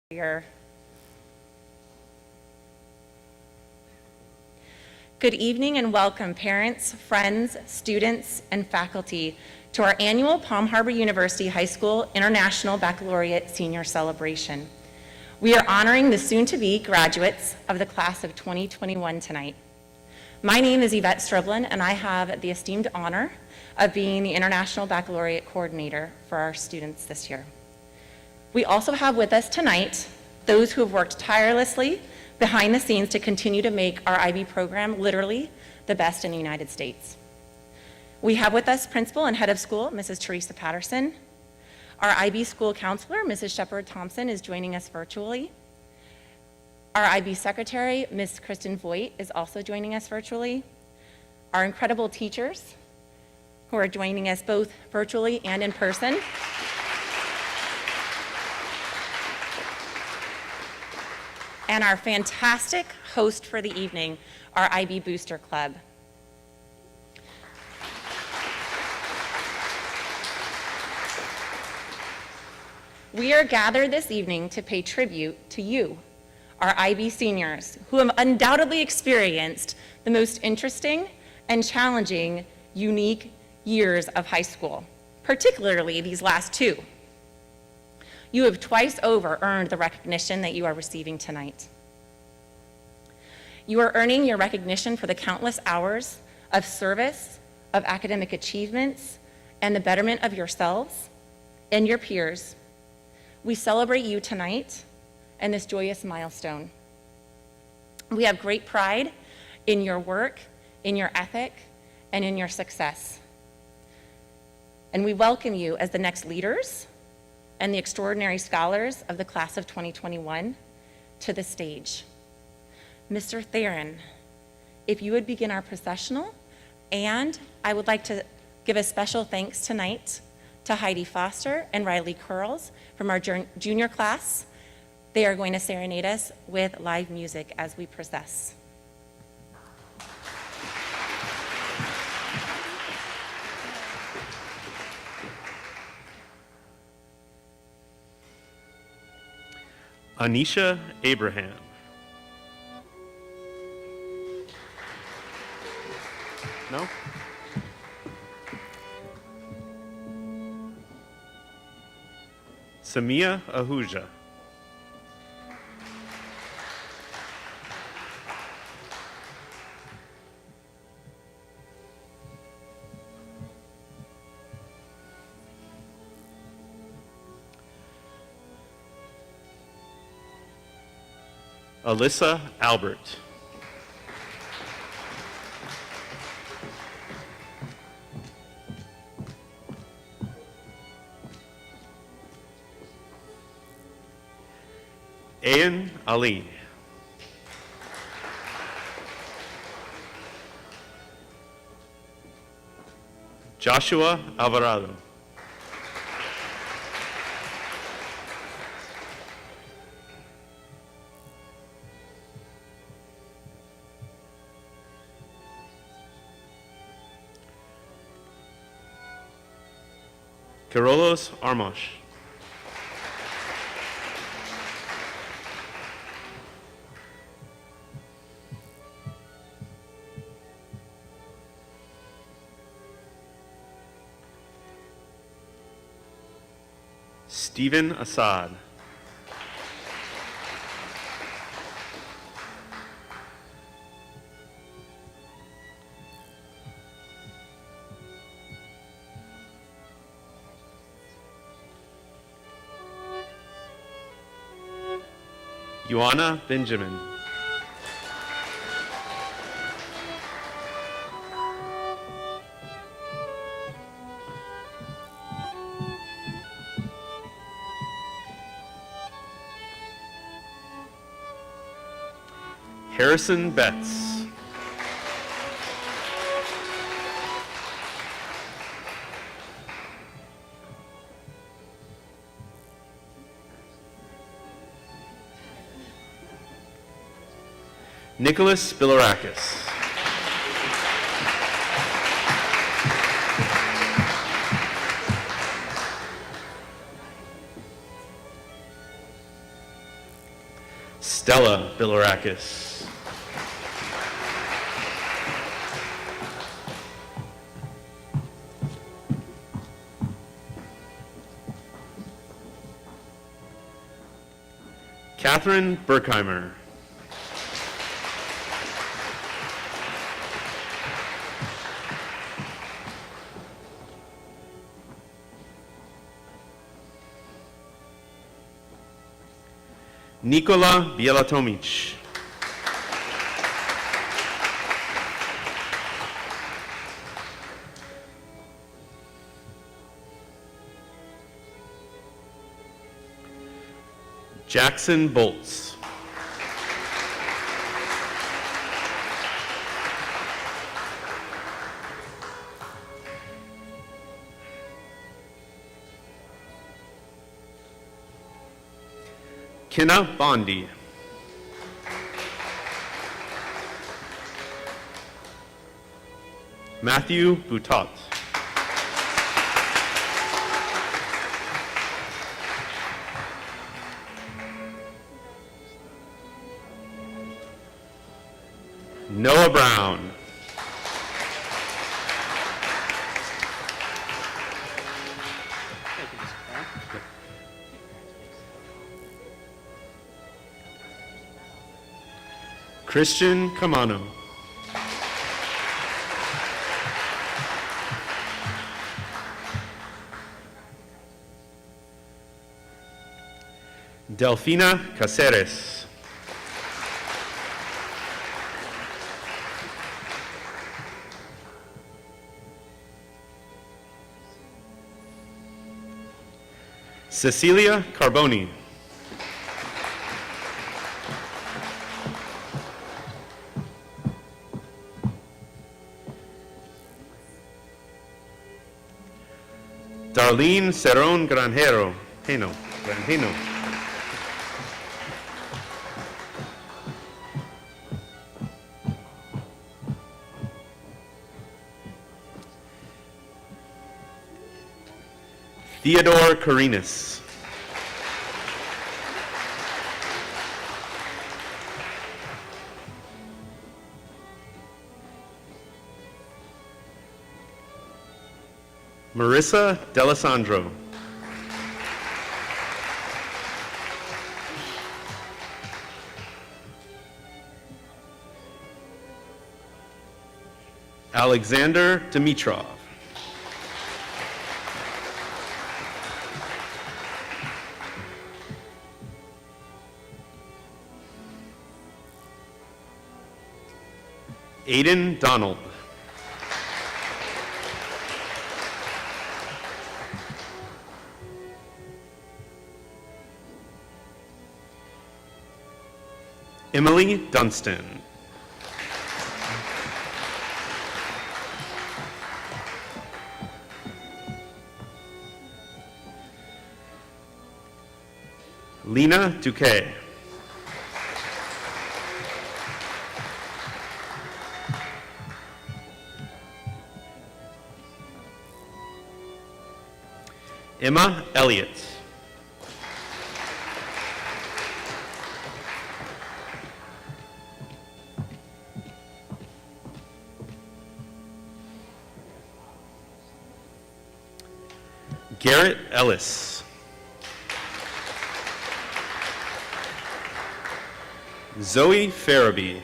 Good evening and welcome parents, friends, students, and faculty to our annual Palm Harbor University High School International Baccalaureate Senior Celebration. We are honoring the soon-to-be graduates of the class of 2021 tonight. My name is Yvette Striblin, and I have the esteemed honor of being the International Baccalaureate Coordinator for our students this year. We also have with us tonight those who have worked tirelessly behind the scenes to continue to make our IB program literally the best in the United States. We have with us Principal and Head of School, Mrs. Teresa Patterson. Our IB School Counselor, Mrs. Shepard Thompson, is joining us virtually. Our IB Secretary, Ms. Kristen Voigt, is also joining us virtually. Our incredible teachers, who are joining us both virtually and in person. And our fantastic host for the evening, our IB Booster Club. We are gathered this evening to pay tribute to you, our IB seniors, who have undoubtedly experienced the most interesting and challenging, unique years of high school, particularly these last two. You have twice over earned the recognition that you are receiving tonight. You are earning your recognition for the countless hours of service, of academic achievements, and the betterment of yourselves and your peers. We celebrate you tonight and this joyous milestone. We have great pride in your work, in your ethic, and in your success. And we welcome you as the next leaders and the extraordinary scholars of the class of 2021 to the stage. Mr. Theron, if you would begin our processional, and I would like to give a special thanks tonight to Heidi Foster and Riley Curls from our junior class. They are going to serenade us with live music as we process. Anisha Abraham. No? Samia Ahuja. Alyssa Albert. Ayan Ali. Joshua Alvarado. Carolus Armosh. Stephen Assad. Joanna Benjamin. Harrison Betts. Nicholas Bilarakis. Stella Bilirakis. Catherine Berkheimer. Nikola Bielatomic. Jackson Bolts. Kinna Bondi. Matthew Boutot. Noah Brown. Christian Camano. Delfina Caceres. Cecilia Carboni. Darlene Cerón Granjero. Granjeno. Theodore Carinas. Marissa D'Alessandro. Alexander Dimitrov. Aiden Donald. Emily Dunstan. Lena Duque. Emma Elliott. Garrett Ellis. Zoe Farabee.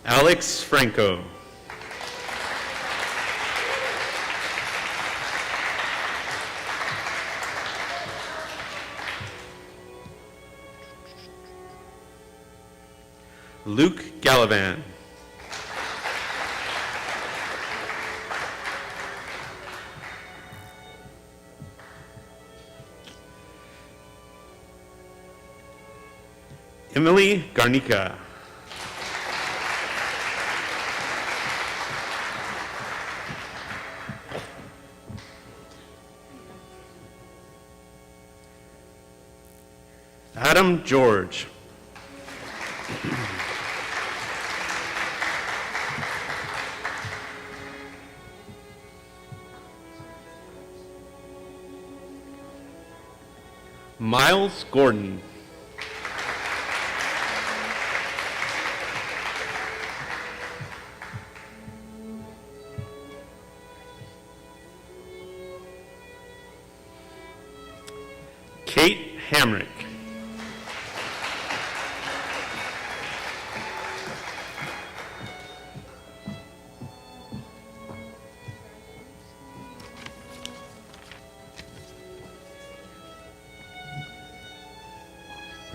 Alex Franco. Luke Gallivan. Emily Garnica. Adam George. Miles Gordon. Kate Hamrick.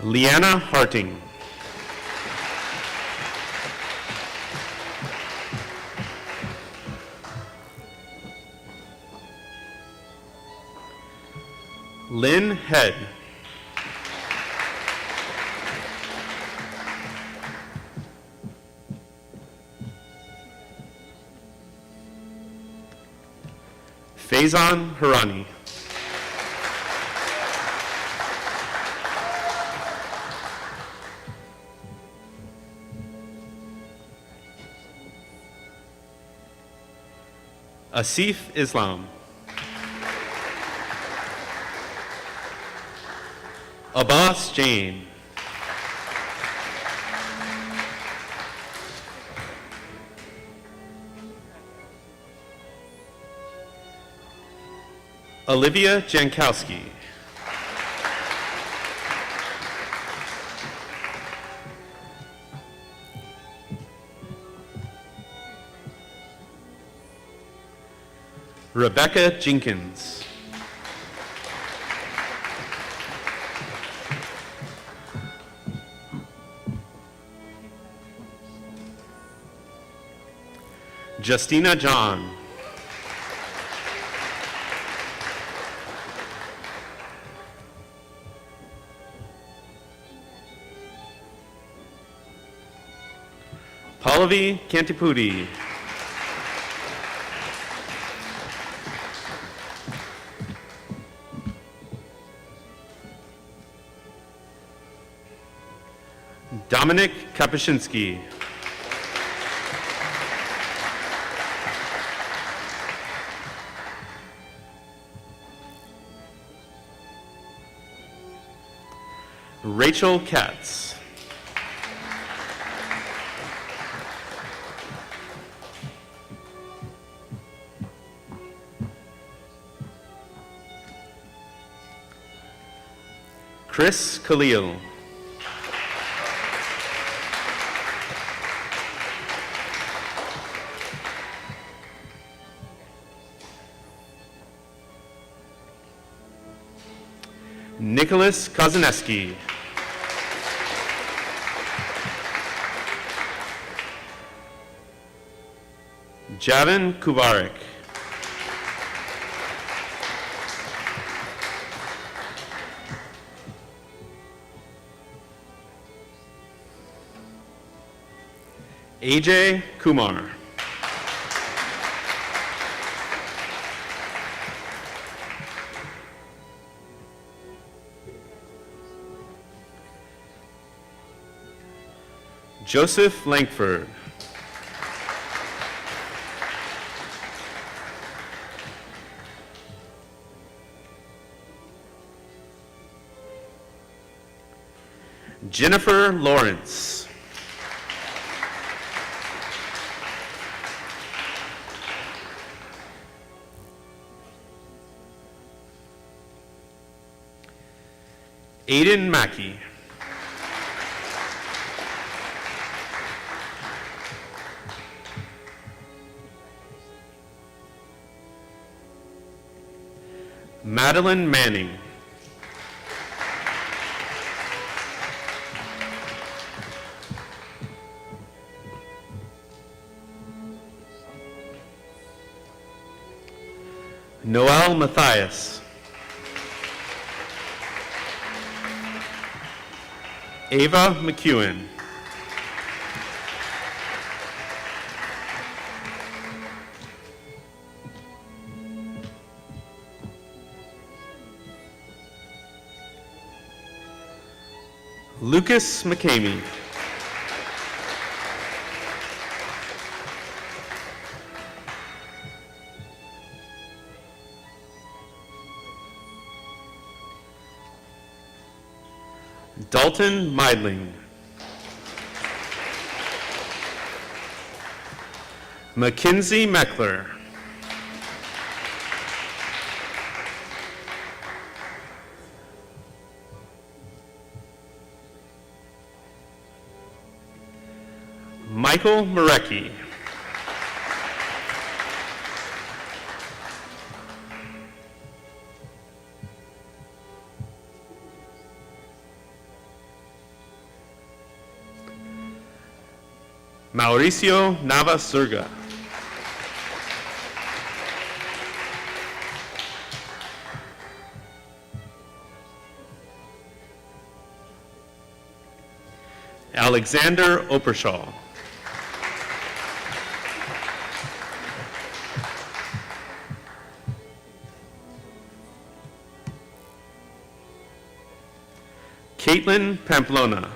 Leanna Harting. Lynn Head. Faizan Harani. Asif Islam. Abbas Jane. Olivia Jankowski. Rebecca Jenkins. Justina John. Pallavi Kantipudi. Dominic Kapuscinski. Rachel Katz. Chris Khalil. Nicholas Kozaneski. Javin Kubarik. AJ Kumar. Joseph Langford. Jennifer Lawrence. Aiden Mackey. Madeline Manning. Noel Matthias. Ava McEwen. Lucas McCamey. Dalton Meidling. Mackenzie Meckler. Michael Marecki. Mauricio Navasurga. Alexander Oppershaw. Caitlin Pamplona.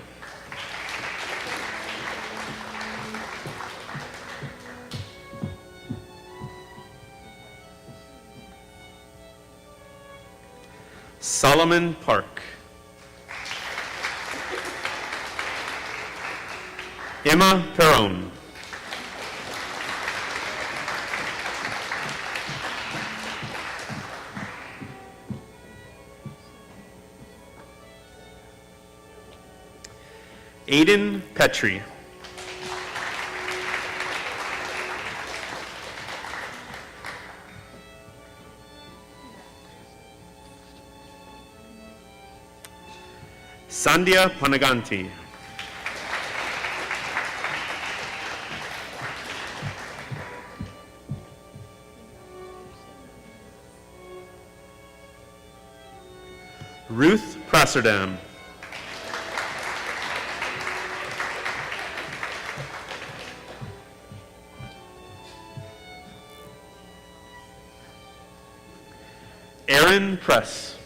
Solomon Park. Emma Perron. Aiden Petrie. Sandhya Panaganti. Ruth Prasserdam. Aaron Press.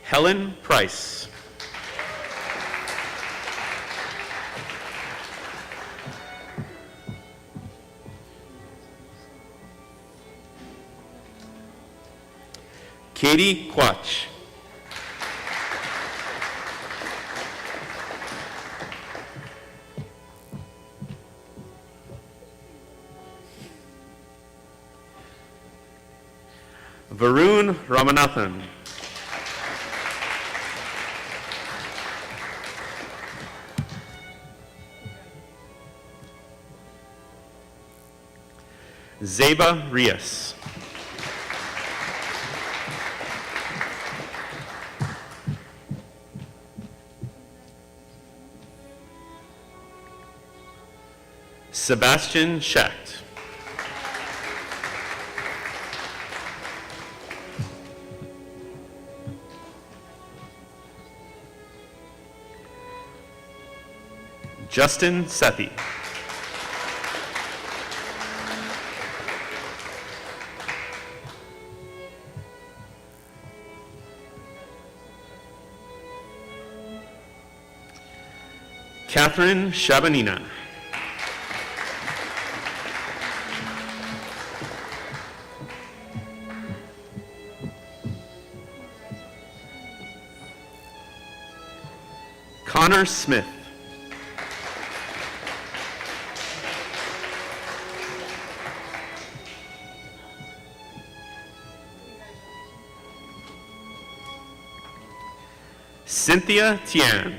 Helen Price. Katie Quach. Varun Ramanathan. Zeba Rios. Sebastian Schacht. Justin Sethi. Catherine Shabanina. Connor Smith. Cynthia Tian.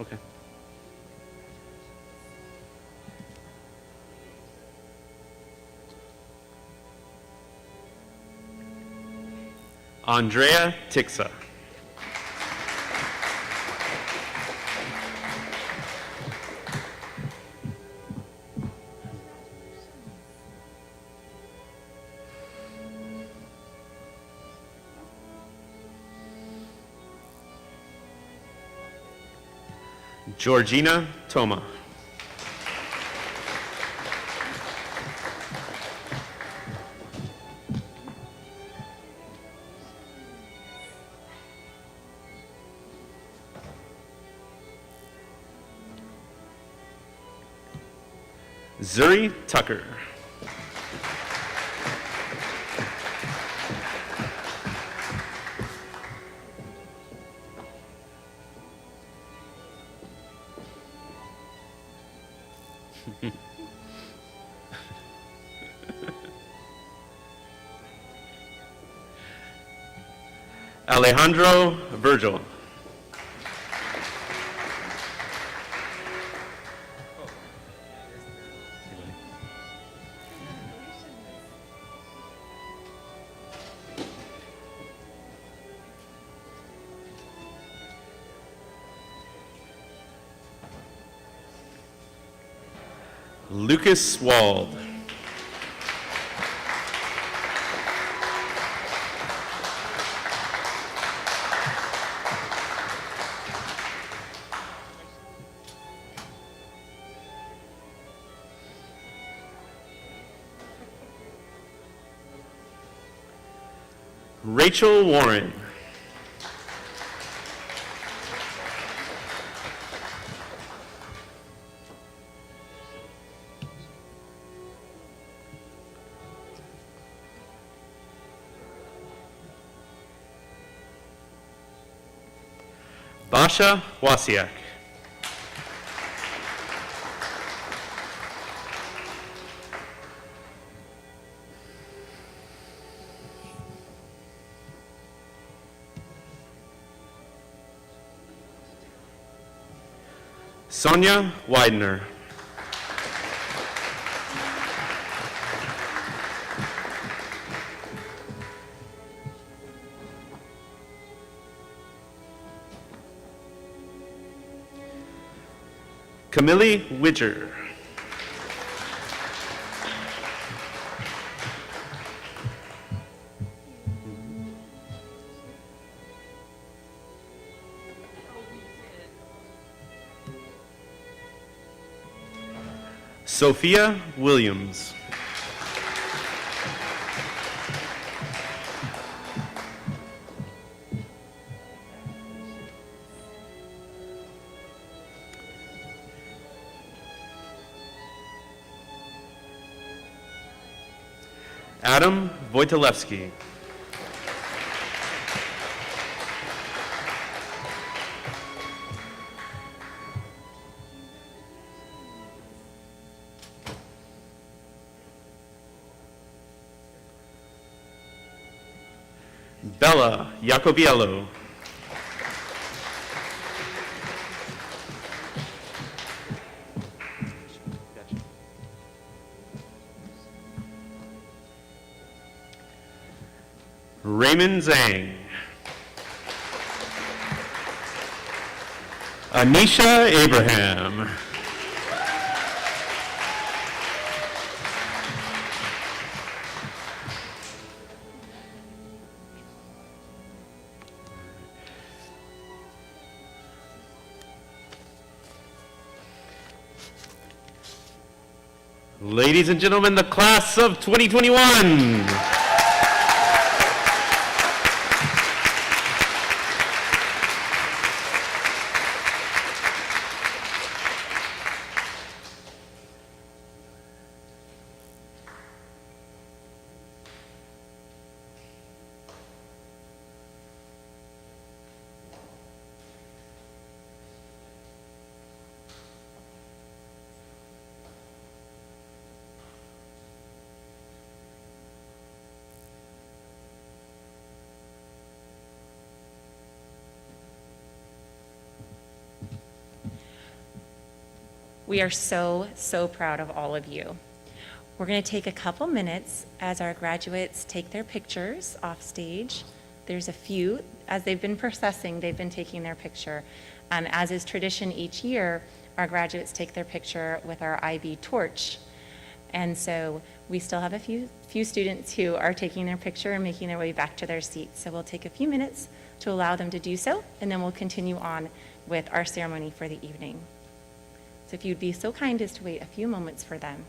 Okay. Andrea Tixa. Georgina Toma. Zuri Tucker. Alejandro Virgil. Lucas Wald. Rachel Warren. Basha Wasiak. Sonia Widener. Camille Widger. Sophia Williams. Adam Wojtalewski. Bella Jacobiello. Raymond Zhang. Anisha Abraham. Ladies and gentlemen, the class of 2021. We are so, so proud of all of you. We're going to take a couple minutes as our graduates take their pictures off stage. There's a few, as they've been processing, they've been taking their picture. As is tradition each year, our graduates take their picture with our IB torch. And so we still have a few students who are taking their picture and making their way back to their seats. So we'll take a few minutes to allow them to do so, and then we'll continue on with our ceremony for the evening. So if you'd be so kind as to wait a few moments for them.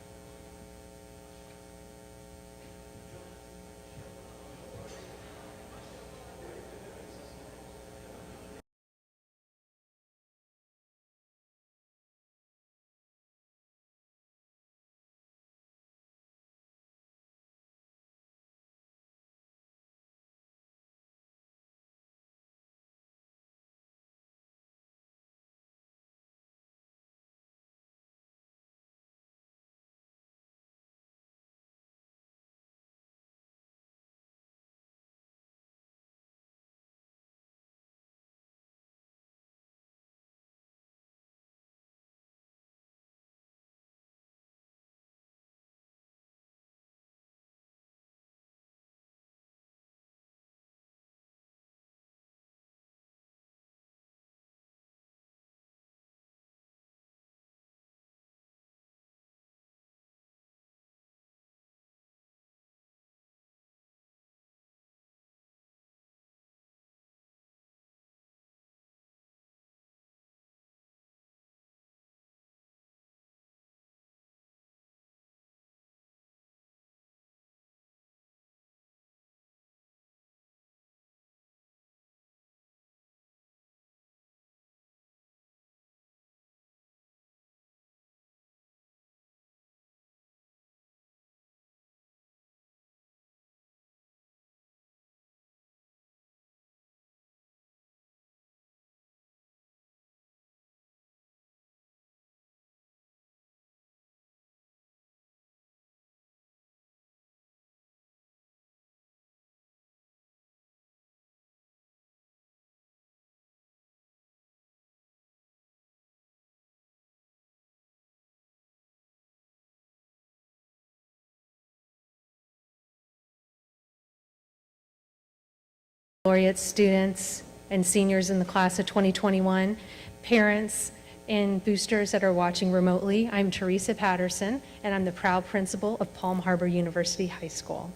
Laureate students and seniors in the class of 2021, parents and boosters that are watching remotely. I'm Teresa Patterson, and I'm the proud principal of Palm Harbor University High School.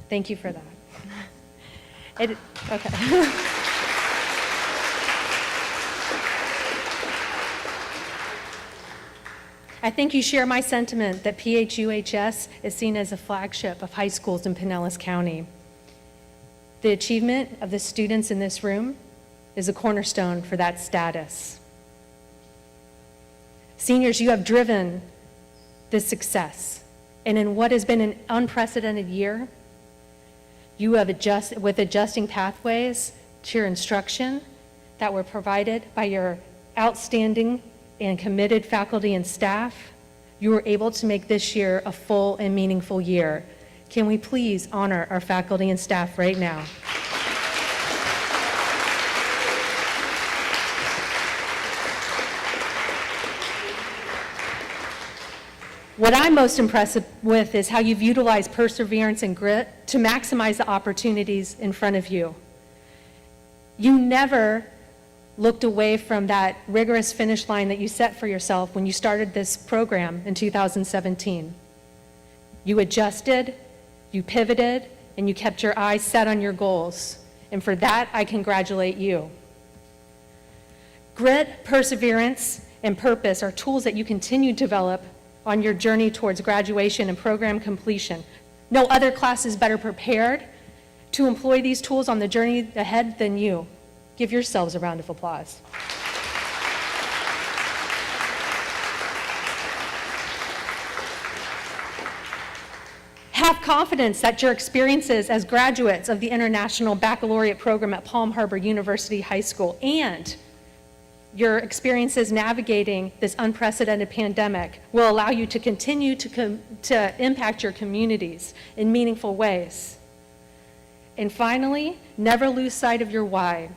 Thank you for that. Okay. I think you share my sentiment that PHUHS is seen as a flagship of high schools in Pinellas County. The achievement of the students in this room is a cornerstone for that status. Seniors, you have driven this success, and in what has been an unprecedented year, you have adjusting pathways to your instruction that were provided by your outstanding and committed faculty and staff, you were able to make this year a full and meaningful year. Can we please honor our faculty and staff right now? What I'm most impressed with is how you've utilized perseverance and grit to maximize the opportunities in front of you. You never looked away from that rigorous finish line that you set for yourself when you started this program in 2017. You adjusted, you pivoted, and you kept your eyes set on your goals. And for that, I congratulate you. Grit, perseverance, and purpose are tools that you continue to develop on your journey towards graduation and program completion. No other class is better prepared to employ these tools on the journey ahead than you. Give yourselves a round of applause. Have confidence that your experiences as graduates of the International Baccalaureate program at Palm Harbor University High School and your experiences navigating this unprecedented pandemic will allow you to continue to impact your communities in meaningful ways. And finally, never lose sight of your why,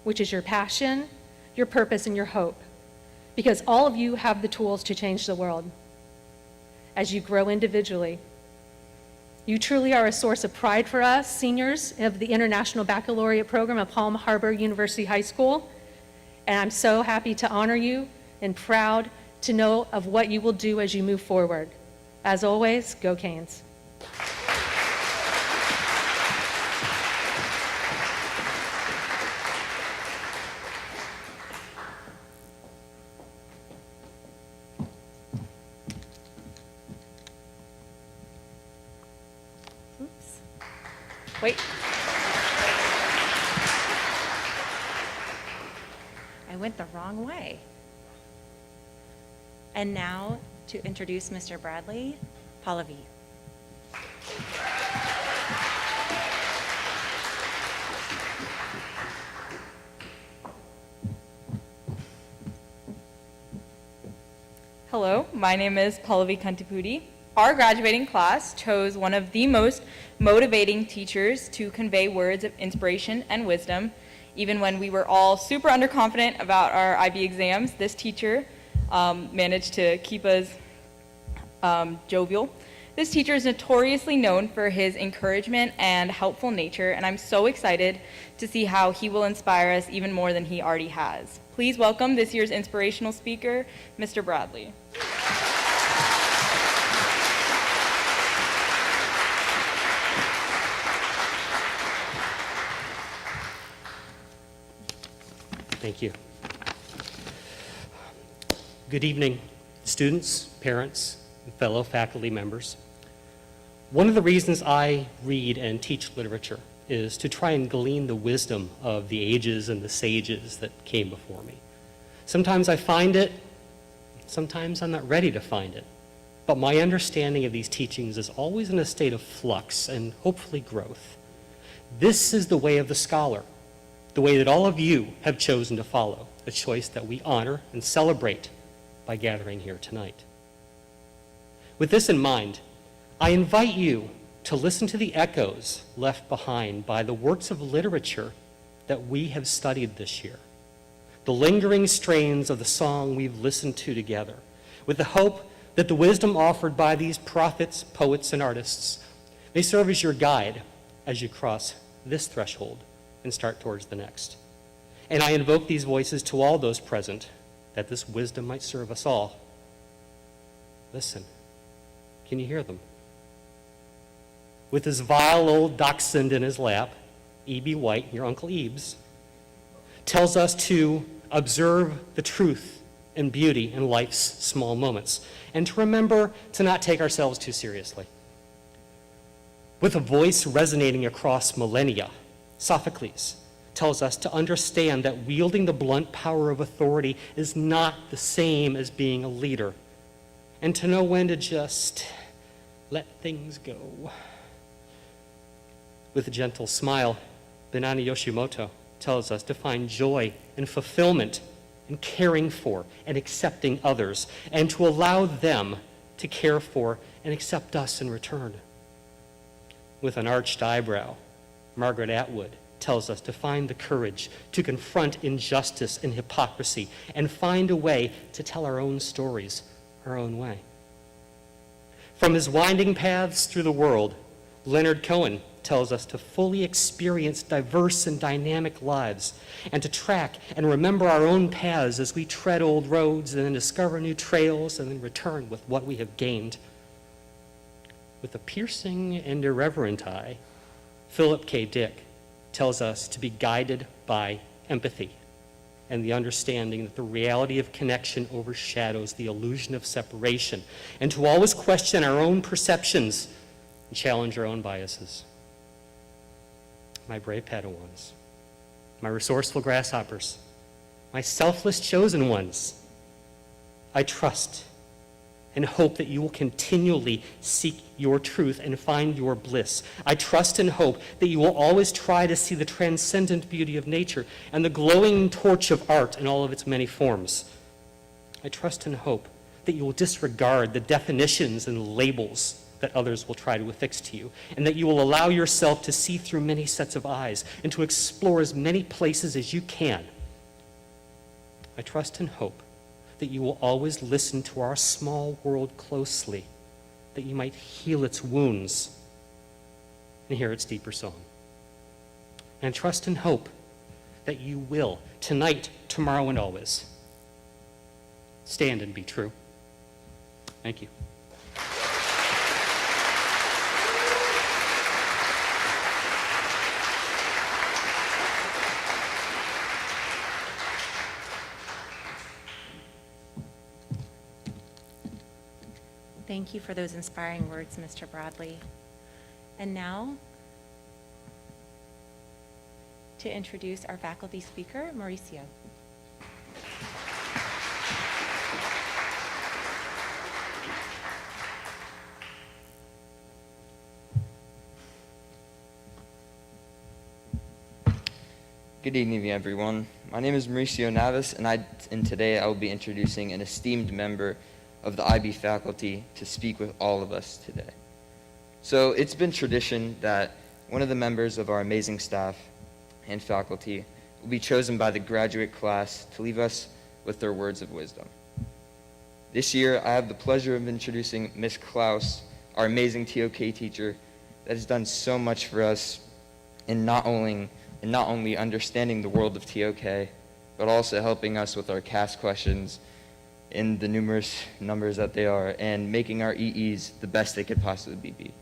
which is your passion, your purpose, and your hope, because all of you have the tools to change the world as you grow individually. You truly are a source of pride for us, seniors of the International Baccalaureate program at Palm Harbor University High School, and I'm so happy to honor you and proud to know of what you will do as you move forward. As always, go Canes. Wait. I went the wrong way. And now to introduce Mr. Bradley Pallavi. Hello, my name is Pallavi Kantipudi. Our graduating class chose one of the most motivating teachers to convey words of inspiration and wisdom. Even when we were all super underconfident about our IB exams, this teacher managed to keep us jovial. This teacher is notoriously known for his encouragement and helpful nature, and I'm so excited to see how he will inspire us even more than he already has. Please welcome this year's inspirational speaker, Mr. Bradley. Thank you. Good evening, students, parents, and fellow faculty members. One of the reasons I read and teach literature is to try and glean the wisdom of the ages and the sages that came before me. Sometimes I find it, sometimes I'm not ready to find it, but my understanding of these teachings is always in a state of flux and hopefully growth. This is the way of the scholar, the way that all of you have chosen to follow, a choice that we honor and celebrate by gathering here tonight. With this in mind, I invite you to listen to the echoes left behind by the works of literature that we have studied this year, the lingering strains of the song we've listened to together, with the hope that the wisdom offered by these prophets, poets, and artists may serve as your guide as you cross this threshold and start towards the next. And I invoke these voices to all those present, that this wisdom might serve us all. Listen, can you hear them? With his vile old dachshund in his lap, E.B. White, your Uncle Ebes, tells us to observe the truth and beauty in life's small moments, and to remember to not take ourselves too seriously. With a voice resonating across millennia, Sophocles tells us to understand that wielding the blunt power of authority is not the same as being a leader, and to know when to just let things go. With a gentle smile, Banana Yoshimoto tells us to find joy and fulfillment in caring for and accepting others, and to allow them to care for and accept us in return. With an arched eyebrow, Margaret Atwood tells us to find the courage to confront injustice and hypocrisy and find a way to tell our own stories our own way. From his winding paths through the world, Leonard Cohen tells us to fully experience diverse and dynamic lives and to track and remember our own paths as we tread old roads and then discover new trails and then return with what we have gained. With a piercing and irreverent eye, Philip K. Dick tells us to be guided by empathy and the understanding that the reality of connection overshadows the illusion of separation, and to always question our own perceptions and challenge our own biases. My brave Padawans, my resourceful grasshoppers, my selfless chosen ones, I trust and hope that you will continually seek your truth and find your bliss. I trust and hope that you will always try to see the transcendent beauty of nature and the glowing torch of art in all of its many forms. I trust and hope that you will disregard the definitions and labels that others will try to affix to you, and that you will allow yourself to see through many sets of eyes and to explore as many places as you can. I trust and hope that you will always listen to our small world closely, that you might heal its wounds and hear its deeper song. And trust and hope that you will, tonight, tomorrow, and always, stand and be true. Thank you. Thank you for those inspiring words, Mr. Bradley. And now, to introduce our faculty speaker, Mauricio. Good evening, everyone. My name is Mauricio Navas, and today I will be introducing an esteemed member of the IB faculty to speak with all of us today. So it's been tradition that one of the members of our amazing staff and faculty will be chosen by the graduate class to leave us with their words of wisdom. This year, I have the pleasure of introducing Ms. Klaus, our amazing TOK teacher that has done so much for us in not only understanding the world of TOK, but also helping us with our CAS questions in the numerous numbers that they are, and making our EEs the best they could possibly be.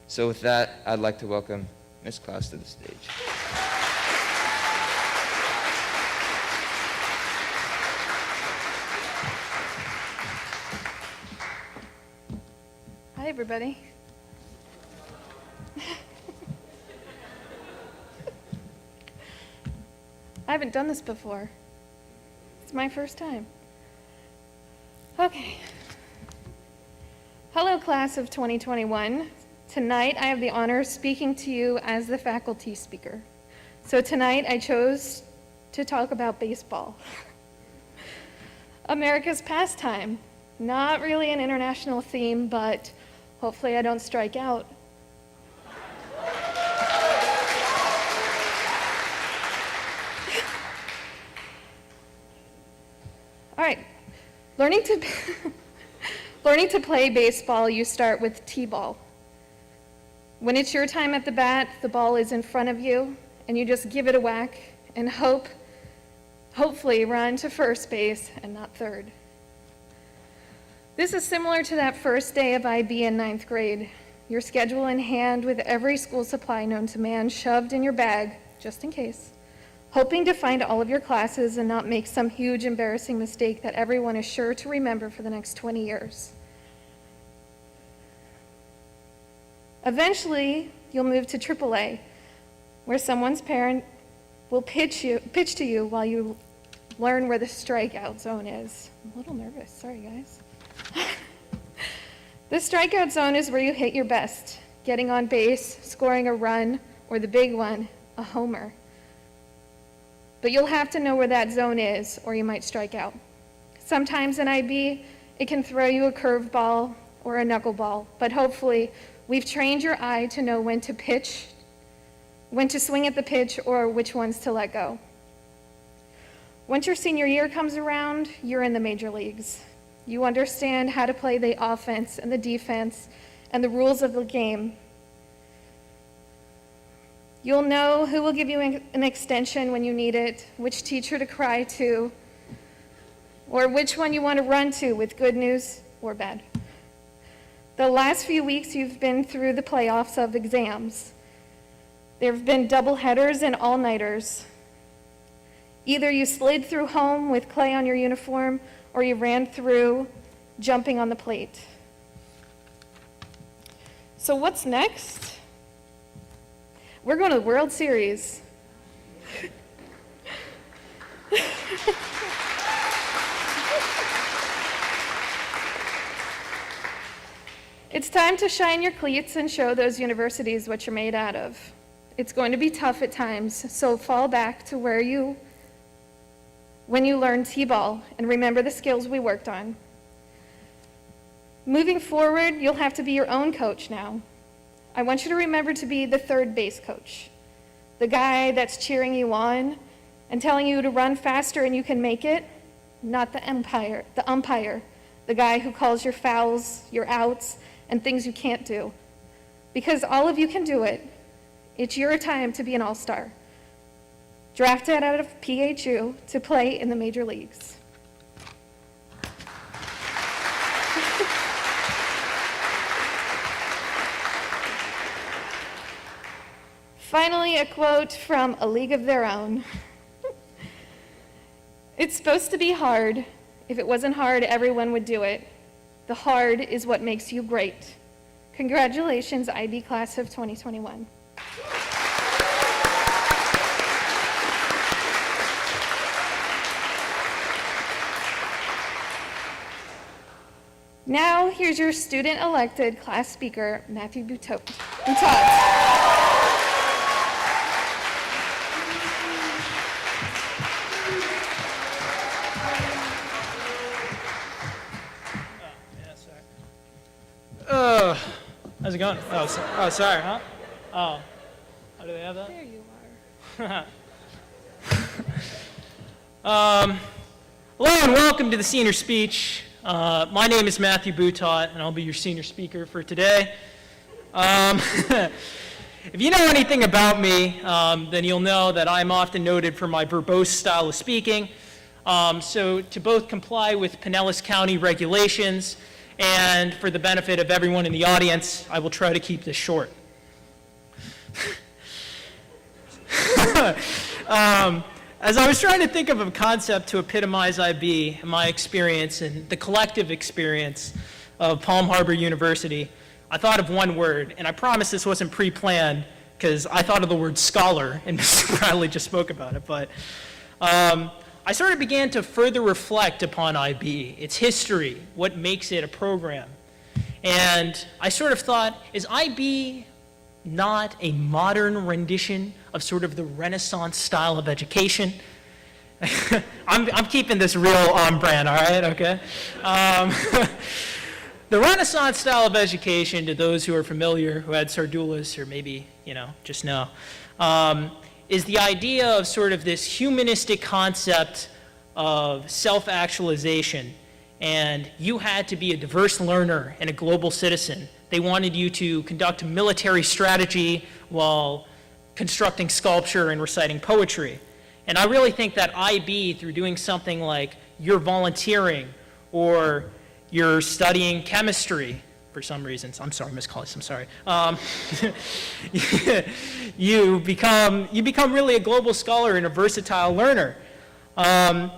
So with that, I'd like to welcome Ms. Klaus to the stage. Hi, everybody. I haven't done this before. It's my first time. Okay. Hello, class of 2021. Tonight, I have the honor of speaking to you as the faculty speaker. So tonight, I chose to talk about baseball. America's pastime. Not really an international theme, but hopefully I don't strike out. All right. Learning to play baseball, you start with t-ball. When it's your time at the bat, the ball is in front of you, and you just give it a whack and hopefully run to first base and not third. This is similar to that first day of IB in 9th grade. Your schedule in hand with every school supply known to man shoved in your bag, just in case, hoping to find all of your classes and not make some huge embarrassing mistake that everyone is sure to remember for the next 20 years. Eventually, you'll move to AAA, where someone's parent will pitch to you while you learn where the strikeout zone is. I'm a little nervous, sorry guys. The strikeout zone is where you hit your best, getting on base, scoring a run, or the big one, a homer. But you'll have to know where that zone is, or you might strike out. Sometimes in IB, it can throw you a curveball or a knuckleball, but hopefully we've trained your eye to know when to pitch, when to swing at the pitch, or which ones to let go. Once your senior year comes around, you're in the major leagues. You understand how to play the offense and the defense and the rules of the game. You'll know who will give you an extension when you need it, which teacher to cry to, or which one you want to run to with good news or bad. The last few weeks you've been through the playoffs of exams. There have been doubleheaders and all-nighters. Either you slid through home with clay on your uniform, or you ran through jumping on the plate. So what's next? We're going to the World Series. It's time to shine your cleats and show those universities what you're made out of. It's going to be tough at times, so fall back to when you learn T-ball and remember the skills we worked on. Moving forward, you'll have to be your own coach now. I want you to remember to be the third base coach, the guy that's cheering you on and telling you to run faster and you can make it, not the umpire, the guy who calls your fouls, your outs, and things you can't do. Because all of you can do it. It's your time to be an all-star. Drafted out of PHU to play in the major leagues. Finally, a quote from A League of Their Own. It's supposed to be hard. If it wasn't hard, everyone would do it. The hard is what makes you great. Congratulations, IB class of 2021. Now, here's your student-elected class speaker, Matthew Boutot. How's it going? Oh, sorry, huh? Oh, do they have that? There you are. Hello and welcome to the senior speech. My name is Matthew Boutot, and I'll be your senior speaker for today. If you know anything about me, then you'll know that I'm often noted for my verbose style of speaking. So to both comply with Pinellas County regulations and for the benefit of everyone in the audience, I will try to keep this short. As I was trying to think of a concept to epitomize IB, my experience and the collective experience of Palm Harbor University, I thought of one word, and I promise this wasn't pre-planned because I thought of the word scholar, and Mr. Bradley just spoke about it, but I sort of began to further reflect upon IB, its history, what makes it a program. And I sort of thought, is IB not a modern rendition of sort of the Renaissance style of education? I'm keeping this real on brand, all right, okay? The Renaissance style of education, to those who are familiar, who had Sardulas or maybe, just know, is the idea of sort of this humanistic concept of self-actualization. And you had to be a diverse learner and a global citizen They wanted you to conduct military strategy while constructing sculpture and reciting poetry. And I really think that IB, through doing something like you're volunteering or you're studying chemistry for some reasons, I'm sorry, Miss Collis, I'm sorry, you become really a global scholar and a versatile learner. And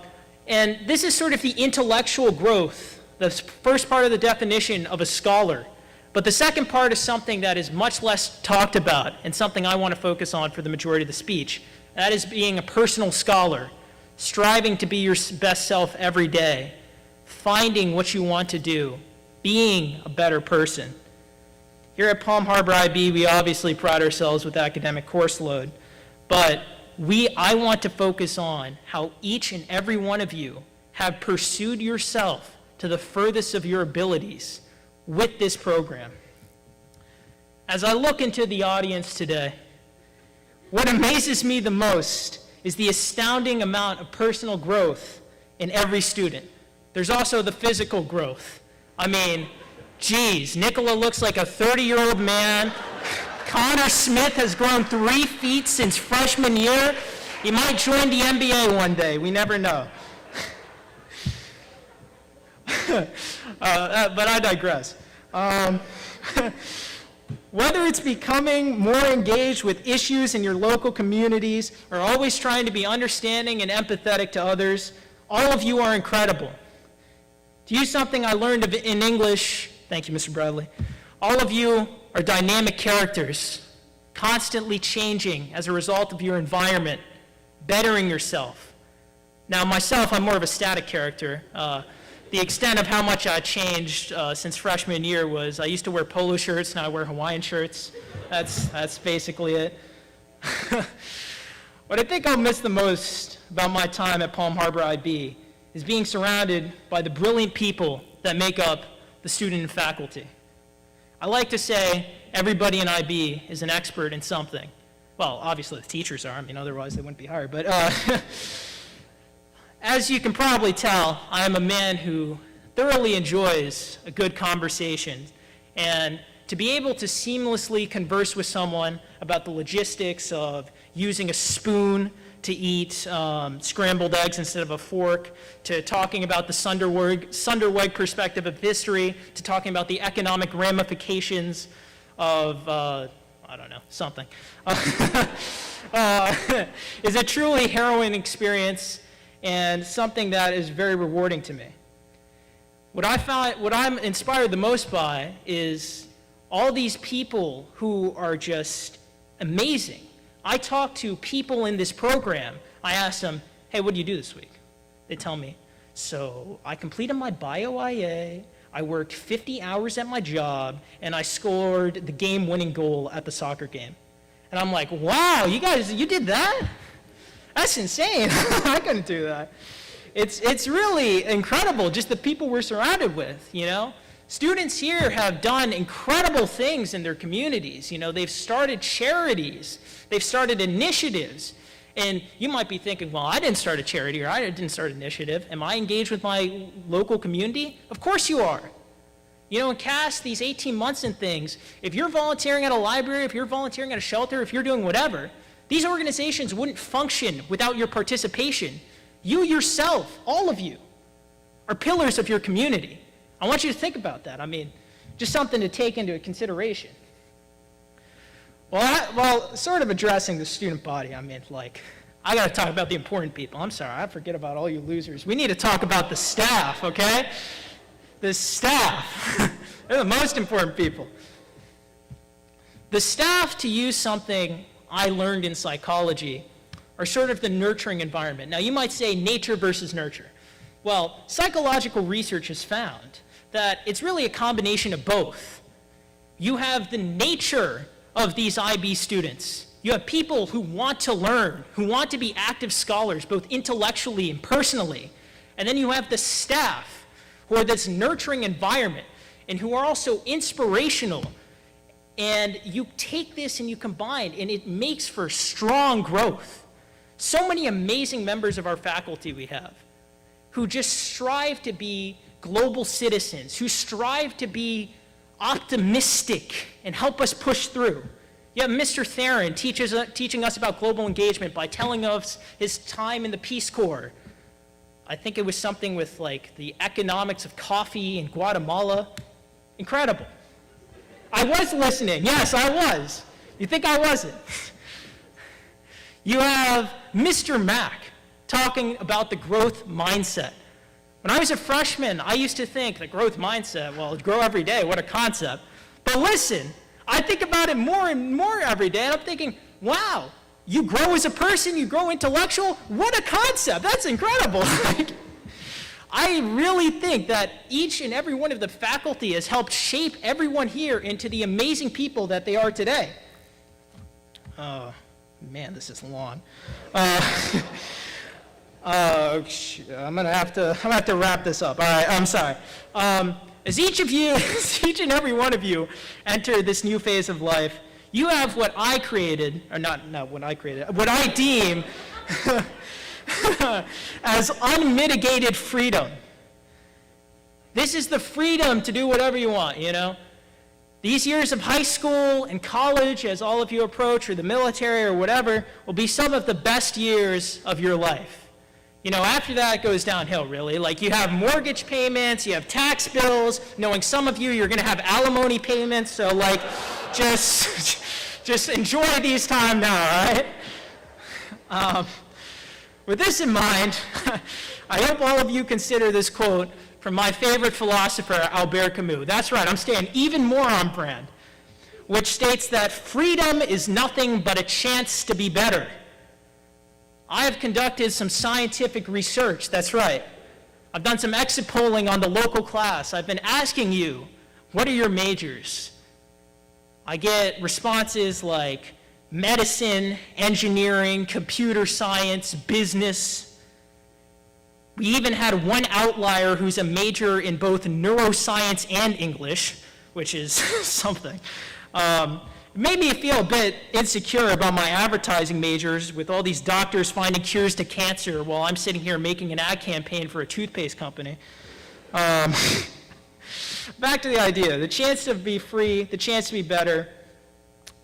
this is sort of the intellectual growth, the first part of the definition of a scholar. But the second part is something that is much less talked about and something I want to focus on for the majority of the speech. That is being a personal scholar, striving to be your best self every day, finding what you want to do, being a better person. Here at Palm Harbor IB, we obviously pride ourselves with academic course load, but I want to focus on how each and every one of you have pursued yourself to the furthest of your abilities with this program. As I look into the audience today, what amazes me the most is the astounding amount of personal growth in every student. There's also the physical growth. I mean, geez, Nicola looks like a 30-year-old man. Connor Smith has grown 3 feet since freshman year. He might join the NBA one day, we never know. But I digress. Whether it's becoming more engaged with issues in your local communities or always trying to be understanding and empathetic to others, all of you are incredible. To use something I learned in English, thank you, Mr. Bradley, all of you are dynamic characters, constantly changing as a result of your environment, bettering yourself. Now, myself, I'm more of a static character. The extent of how much I changed since freshman year was I used to wear polo shirts, now I wear Hawaiian shirts. That's basically it. What I think I'll miss the most about my time at Palm Harbor IB is being surrounded by the brilliant people that make up the student and faculty. I like to say everybody in IB is an expert in something. Well, obviously the teachers are, otherwise they wouldn't be hired, but as you can probably tell, I am a man who thoroughly enjoys a good conversation, and to be able to seamlessly converse with someone about the logistics of using a spoon to eat scrambled eggs instead of a fork, to talking about the Sunderweg perspective of history, to talking about the economic ramifications of, something, is a truly harrowing experience and something that is very rewarding to me. What I'm inspired the most by is all these people who are just amazing. I talk to people in this program. I ask them, hey, what did you do this week? They tell me, so I completed my bio-IA, I worked 50 hours at my job, and I scored the game-winning goal at the soccer game. And I'm like, wow, you did that? That's insane. I couldn't do that. It's really incredible, just the people we're surrounded with, Students here have done incredible things in their communities. They've started charities. They've started initiatives. And you might be thinking, well, I didn't start a charity or I didn't start an initiative. Am I engaged with my local community? Of course you are. In CAS, these 18 months and things, if you're volunteering at a library, if you're volunteering at a shelter, if you're doing whatever, these organizations wouldn't function without your participation. You yourself, all of you, are pillars of your community. I want you to think about that. Just something to take into consideration. Well, sort of addressing the student body, I got to talk about the important people. I'm sorry, I forget about all you losers. We need to talk about the staff, okay? The staff. They're the most important people. The staff, to use something I learned in psychology, are sort of the nurturing environment. Now, you might say nature versus nurture. Well, psychological research has found that it's really a combination of both. You have the nature of these IB students. You have people who want to learn, who want to be active scholars, both intellectually and personally. And then you have the staff, who are this nurturing environment, and who are also inspirational. And you take this and you combine, and it makes for strong growth. So many amazing members of our faculty we have, who just strive to be global citizens, who strive to be optimistic and help us push through. You have Mr. Theron teaching us about global engagement by telling us his time in the Peace Corps. I think it was something with like the economics of coffee in Guatemala. Incredible. I was listening. Yes, I was. You think I wasn't? You have Mr. Mack talking about the growth mindset. When I was a freshman, I used to think the growth mindset, well, grow every day, what a concept. But listen, I think about it more and more every day, and I'm thinking, wow, you grow as a person, you grow intellectual, what a concept, that's incredible. I really think that each and every one of the faculty has helped shape everyone here into the amazing people that they are today. Oh, man, this is long. I'm gonna have to wrap this up. All right, I'm sorry. As each and every one of you enter this new phase of life, you have what I created, or not what I created, what I deem as unmitigated freedom. This is the freedom to do whatever you want, you know? These years of high school and college, as all of you approach, or the military or whatever, will be some of the best years of your life. You know, after that, it goes downhill, really. Like, you have mortgage payments, you have tax bills, knowing some of you, you're going to have alimony payments, so, like, just enjoy these times now, all right? With this in mind, I hope all of you consider this quote from my favorite philosopher, Albert Camus. That's right, I'm staying even more on brand, which states that freedom is nothing but a chance to be better. I have conducted some scientific research, that's right. I've done some exit polling on the local class. I've been asking you, what are your majors? I get responses like medicine, engineering, computer science, business. We even had one outlier who's a major in both neuroscience and English, which is something. It made me feel a bit insecure about my advertising majors with all these doctors finding cures to cancer while I'm sitting here making an ad campaign for a toothpaste company. Back to the idea, the chance to be free, the chance to be better.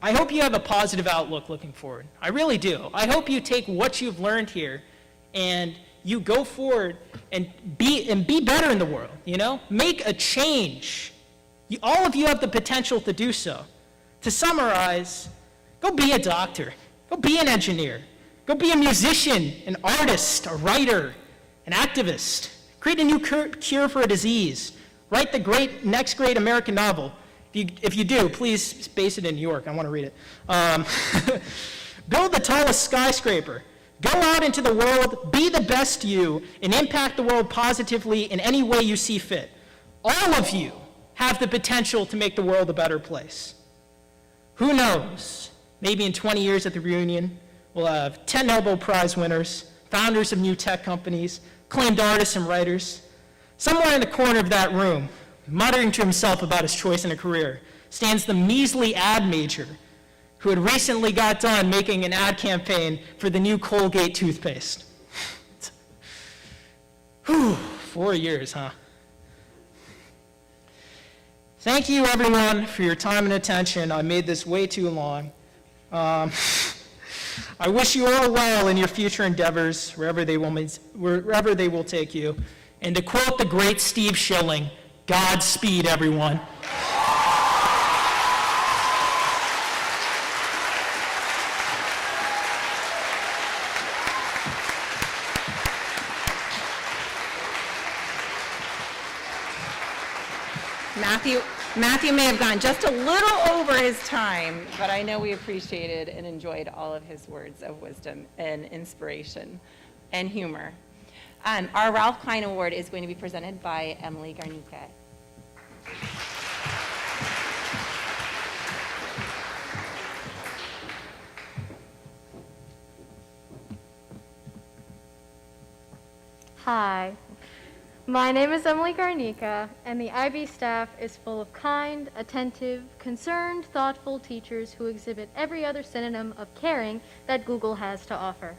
I hope you have a positive outlook looking forward. I really do. I hope you take what you've learned here and you go forward and be better in the world, you know? Make a change. All of you have the potential to do so. To summarize, go be a doctor, go be an engineer, go be a musician, an artist, a writer, an activist, create a new cure for a disease, write the next great American novel. If you do, please base it in New York, I want to read it. Build the tallest skyscraper, go out into the world, be the best you, and impact the world positively in any way you see fit. All of you have the potential to make the world a better place. Who knows? Maybe in 20 years at the reunion, we'll have 10 Nobel Prize winners, founders of new tech companies, acclaimed artists and writers. Somewhere in the corner of that room, muttering to himself about his choice in a career, stands the measly ad major who had recently got done making an ad campaign for the new Colgate toothpaste. Whew, 4 years, huh? Thank you, everyone, for your time and attention. I made this way too long. I wish you all well in your future endeavors, wherever they will take you. And to quote the great Steve Schilling, Godspeed, everyone. Matthew may have gone just a little over his time, but I know we appreciated and enjoyed all of his words of wisdom and inspiration and humor. Our Ralph Klein Award is going to be presented by Emily Garnica. Hi, my name is Emily Garnica, and the IB staff is full of kind, attentive, concerned, thoughtful teachers who exhibit every other synonym of caring that Google has to offer.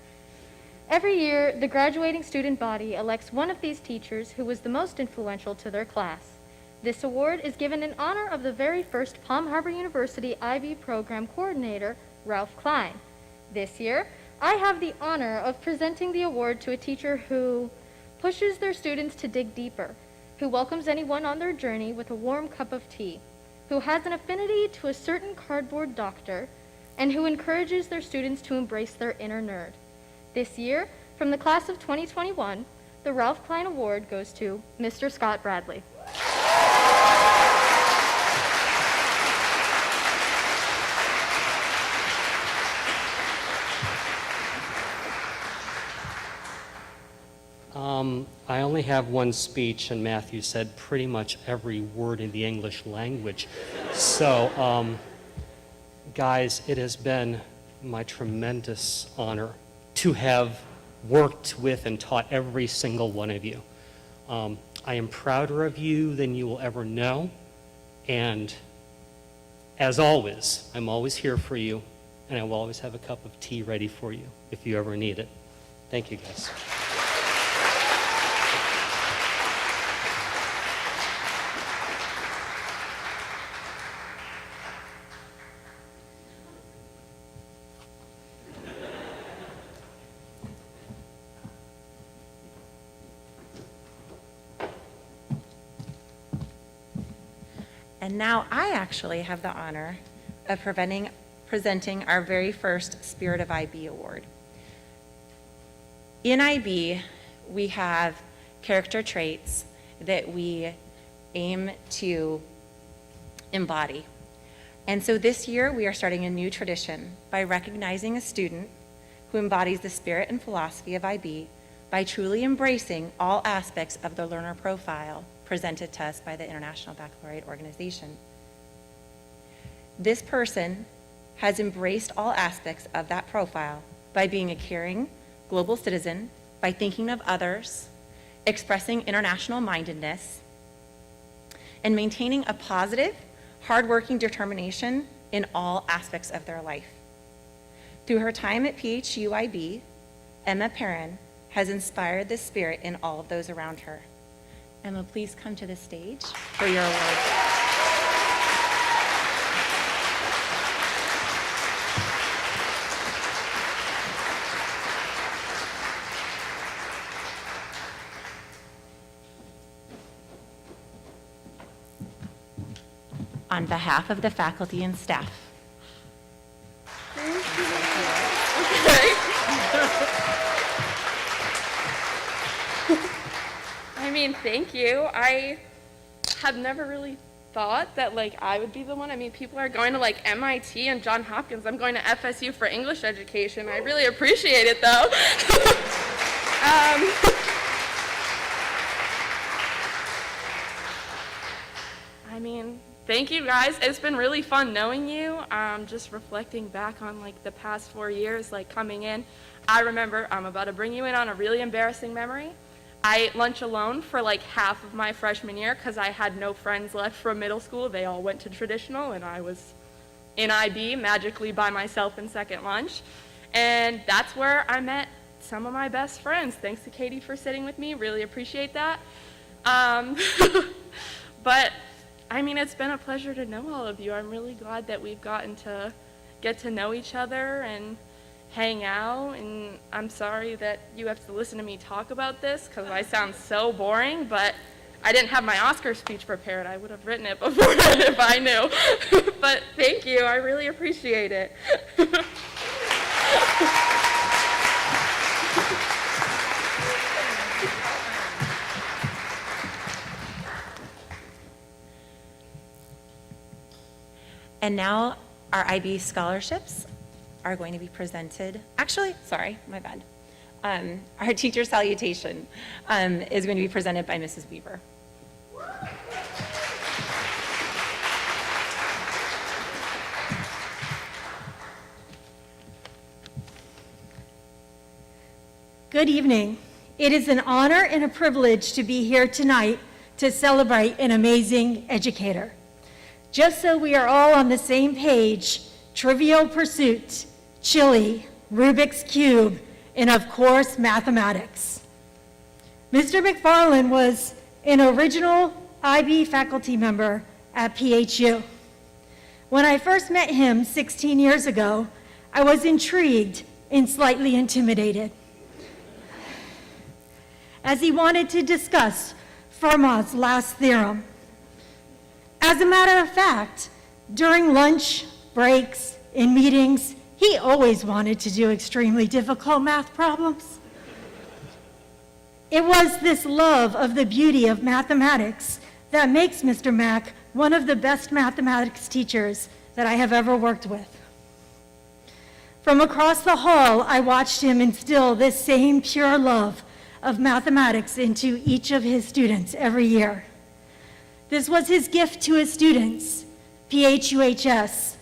Every year, the graduating student body elects one of these teachers who was the most influential to their class. This award is given in honor of the very first Palm Harbor University IB program coordinator, Ralph Klein. This year, I have the honor of presenting the award to a teacher who pushes their students to dig deeper, who welcomes anyone on their journey with a warm cup of tea, who has an affinity to a certain cardboard doctor, and who encourages their students to embrace their inner nerd. This year, from the class of 2021, the Ralph Klein Award goes to Mr. Scott Bradley. I only have one speech, and Matthew said pretty much every word in the English language. So, guys, it has been my tremendous honor to have worked with and taught every single one of you. I am prouder of you than you will ever know, and as always, I'm always here for you, and I will always have a cup of tea ready for you if you ever need it. Thank you, guys. And now I actually have the honor of presenting our very first Spirit of IB Award. In IB, we have character traits that we aim to embody. And so this year, we are starting a new tradition by recognizing a student who embodies the spirit and philosophy of IB by truly embracing all aspects of the learner profile presented to us by the International Baccalaureate Organization. This person has embraced all aspects of that profile by being a caring global citizen, by thinking of others, expressing international mindedness, and maintaining a positive, hardworking determination in all aspects of their life. Through her time at PHUIB, Emma Perrin has inspired this spirit in all of those around her. Emma, please come to the stage for your award. On behalf of the faculty and staff. I mean, thank you. I have never really thought that, like, I would be the one. I mean, people are going to, like, MIT and Johns Hopkins. I'm going to FSU for English education. I really appreciate it, though. I mean, thank you, guys. It's been really fun knowing you. Just reflecting back on, like, the past 4 years, like, coming in. I remember, I'm about to bring you in on a really embarrassing memory. I ate lunch alone for like half of my freshman year because I had no friends left from middle school. They all went to traditional, and I was in IB magically by myself in second lunch. And that's where I met some of my best friends. Thanks to Katie for sitting with me. Really appreciate that. But I mean, it's been a pleasure to know all of you. I'm really glad that we've gotten to get to know each other and hang out, and I'm sorry that you have to listen to me talk about this because I sound so boring, but I didn't have my Oscar speech prepared. I would have written it beforehand if I knew. But thank you, I really appreciate it. And now our IB scholarships are going to be presented. Actually, sorry, my bad. Our teacher salutation is going to be presented by Mrs. Weaver. Good evening. It is an honor and a privilege to be here tonight to celebrate an amazing educator. Just so we are all on the same page, Trivial Pursuit, Chili, Rubik's Cube, and of course, mathematics. Mr. McFarland was an original IB faculty member at PHU. When I first met him 16 years ago, I was intrigued and slightly intimidated, as he wanted to discuss Fermat's last theorem. As a matter of fact, during lunch, breaks, and meetings, he always wanted to do extremely difficult math problems. It was this love of the beauty of mathematics that makes Mr. Mack one of the best mathematics teachers that I have ever worked with. From across the hall, I watched him instill this same pure love of mathematics into each of his students every year. This was his gift to his students, PHUHS,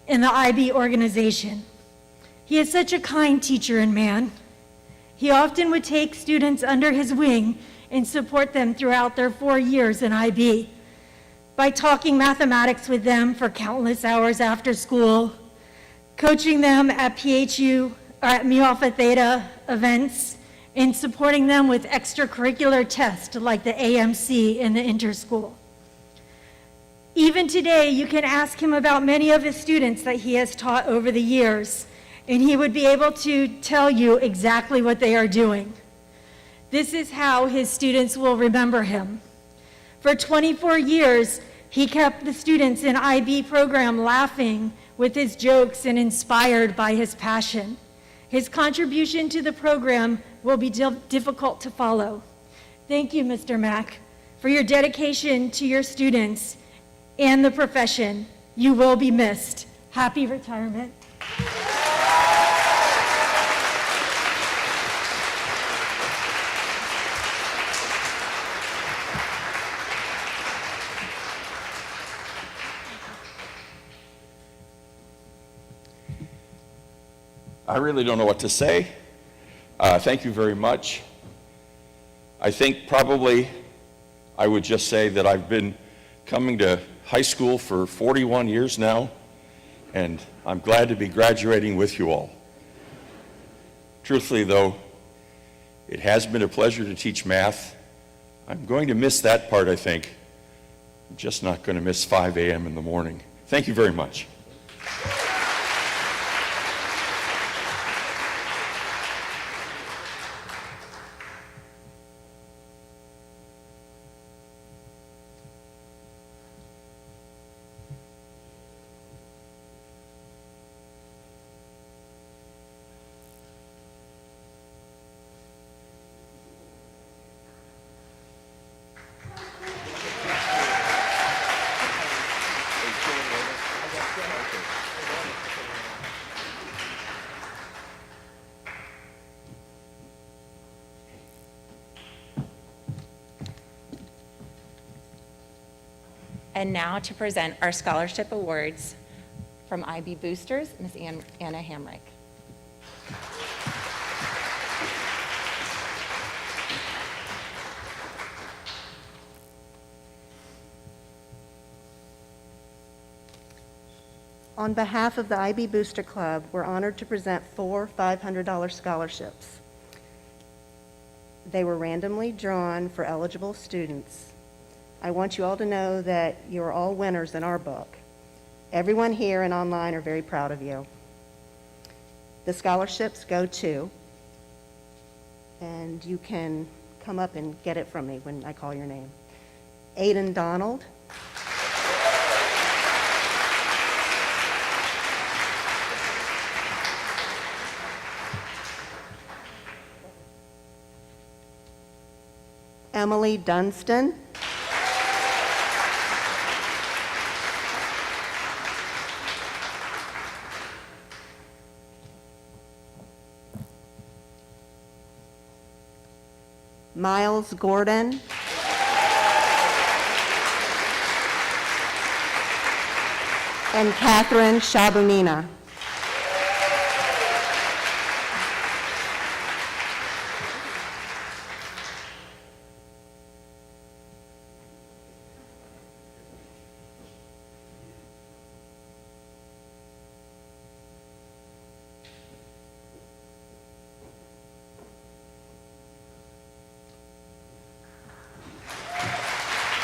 and the IB organization. He is such a kind teacher and man. He often would take students under his wing and support them throughout their 4 years in IB by talking mathematics with them for countless hours after school, coaching them at PHU or at Mu Alpha Theta events, and supporting them with extracurricular tests like the AMC and the interschool. Even today, you can ask him about many of his students that he has taught over the years, and he would be able to tell you exactly what they are doing. This is how his students will remember him. For 24 years, he kept the students in IB program laughing with his jokes and inspired by his passion. His contribution to the program will be difficult to follow. Thank you, Mr. Mack, for your dedication to your students and the profession. You will be missed. Happy retirement. I really don't know what to say. Thank you very much. I think probably I would just say that I've been coming to high school for 41 years now, and I'm glad to be graduating with you all. Truthfully, though, it has been a pleasure to teach math. I'm going to miss that part, I think. I'm just not going to miss 5 a.m. in the morning. Thank you very much. And now to present our scholarship awards from IB Boosters, Ms. Anna Hamrick. On behalf of the IB Booster Club, we're honored to present 4 $500 scholarships. They were randomly drawn for eligible students. I want you all to know that you're all winners in our book. Everyone here and online are very proud of you. The scholarships go to, and you can come up and get it from me when I call your name. Aiden Donald. Emily Dunstan. Miles Gordon. And Catherine Shabunina.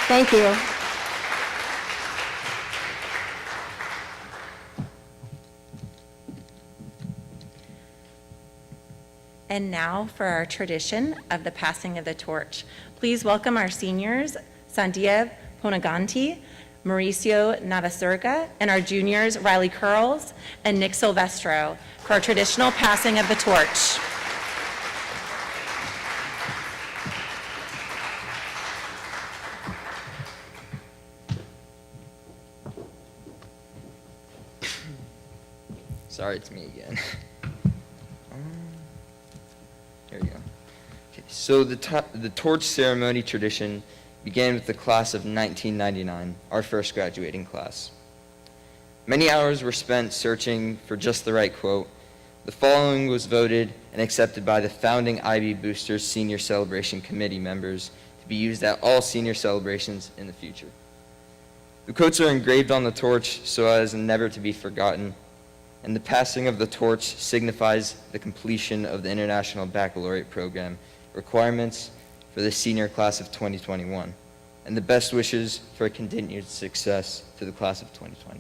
Thank you. And now for our tradition of the passing of the torch. Please welcome our seniors, Sandia Ponaganti, Mauricio Navasurga, and our juniors, Riley Curls and Nick Silvestro, for our traditional passing of the torch. Sorry, it's me again. Here we go. Okay, so the torch ceremony tradition began with the class of 1999, our first graduating class. Many hours were spent searching for just the right quote. The following was voted and accepted by the founding IB Boosters Senior Celebration Committee members to be used at all senior celebrations in the future. The quotes are engraved on the torch so as never to be forgotten, and the passing of the torch signifies the completion of the International Baccalaureate Program requirements for the senior class of 2021, and the best wishes for continued success to the class of 2020.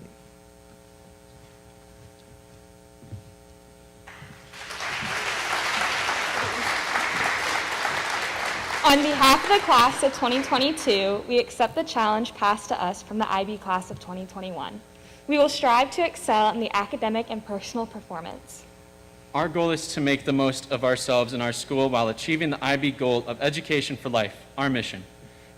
On behalf of the class of 2022, we accept the challenge passed to us from the IB class of 2021. We will strive to excel in the academic and personal performance. Our goal is to make the most of ourselves and our school while achieving the IB goal of education for life, our mission.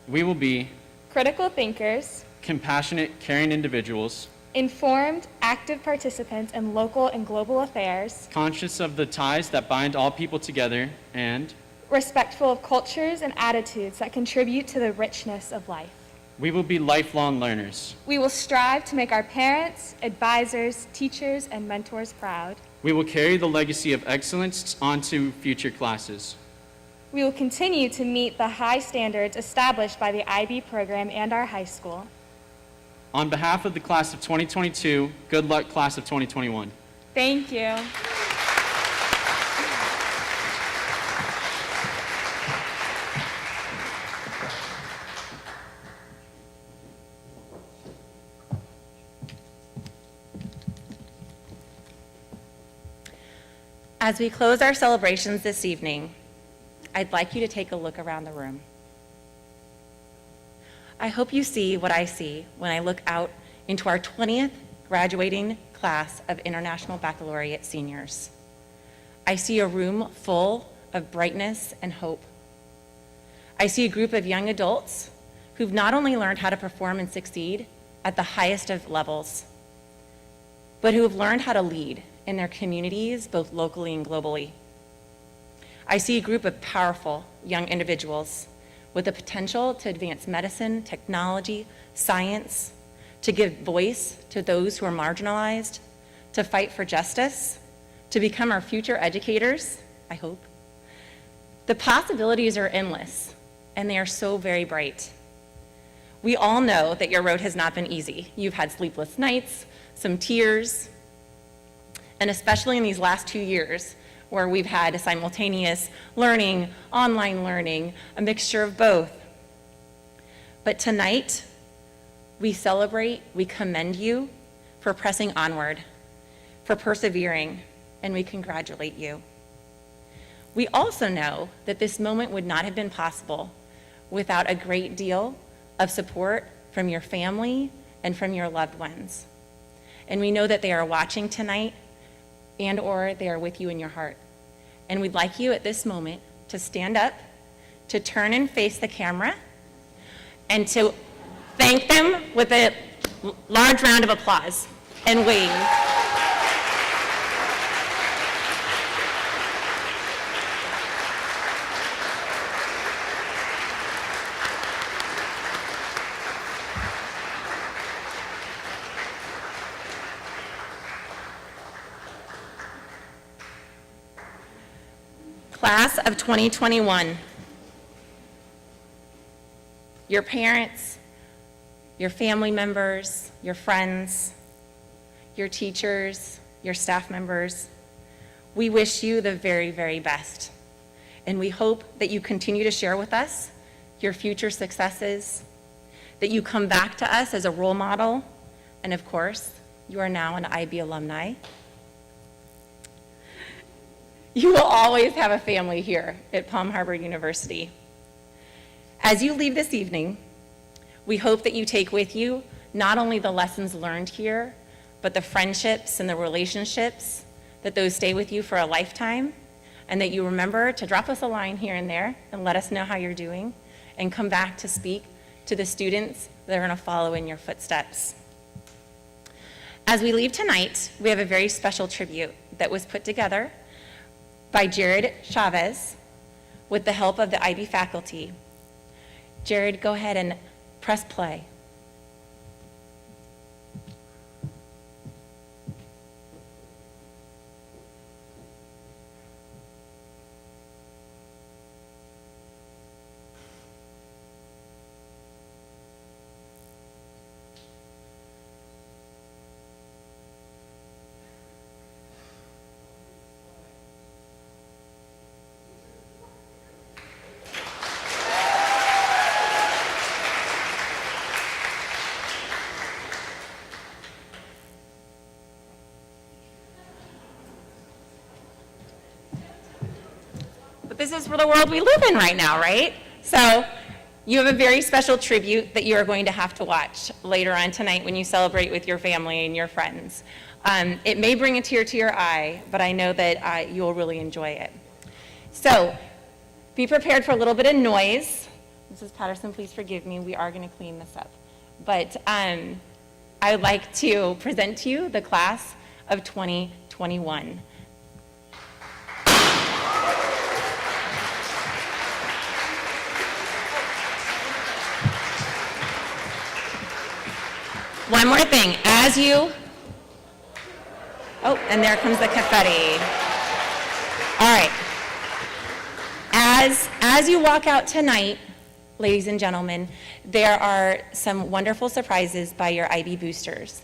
We will be critical thinkers, compassionate, caring individuals, informed, active participants in local and global affairs, conscious of the ties that bind all people together, and respectful of cultures and attitudes that contribute to the richness of life. we will be lifelong learners. We will strive to make our parents, advisors, teachers, and mentors proud. We will carry the legacy of excellence onto future classes. We will continue to meet the high standards established by the IB program and our high school. On behalf of the class of 2022, good luck, class of 2021. Thank you. As we close our celebrations this evening, I'd like you to take a look around the room. I hope you see what I see when I look out into our 20th graduating class of International Baccalaureate seniors. I see a room full of brightness and hope. I see a group of young adults who've not only learned how to perform and succeed at the highest of levels, but who have learned how to lead in their communities, both locally and globally. I see a group of powerful young individuals with the potential to advance medicine, technology, science, to give voice to those who are marginalized, to fight for justice, to become our future educators, I hope. The possibilities are endless, and they are so very bright. We all know that your road has not been easy. You've had sleepless nights, some tears, and especially in these last 2 years, where we've had a simultaneous learning, online learning, a mixture of both. But tonight, we celebrate, we commend you for pressing onward, for persevering, and we congratulate you. We also know that this moment would not have been possible without a great deal of support from your family and from your loved ones. And we know that they are watching tonight and or they are with you in your heart. And we'd like you at this moment to stand up, to turn and face the camera, and to thank them with a large round of applause and wave. Class of 2021, your parents, your family members, your friends, your teachers, your staff members, we wish you the very, very best. And we hope that you continue to share with us your future successes, that you come back to us as a role model, and of course, you are now an IB alumni. You will always have a family here at Palm Harbor University. As you leave this evening, we hope that you take with you not only the lessons learned here, but the friendships and the relationships, that those stay with you for a lifetime, and that you remember to drop us a line here and there and let us know how you're doing, and come back to speak to the students that are going to follow in your footsteps. As we leave tonight, we have a very special tribute that was put together by Jared Chavez with the help of the IB faculty. Jared, go ahead and press play. But this is the world we live in right now, right? So you have a very special tribute that you are going to have to watch later on tonight when you celebrate with your family and your friends. It may bring a tear to your eye, but I know that you'll really enjoy it. So be prepared for a little bit of noise. Mrs. Patterson, please forgive me. We are going to clean this up. But I would like to present to you the class of 2021. One more thing, oh, and there comes the confetti. All right. As you walk out tonight, ladies and gentlemen, there are some wonderful surprises by your IB boosters.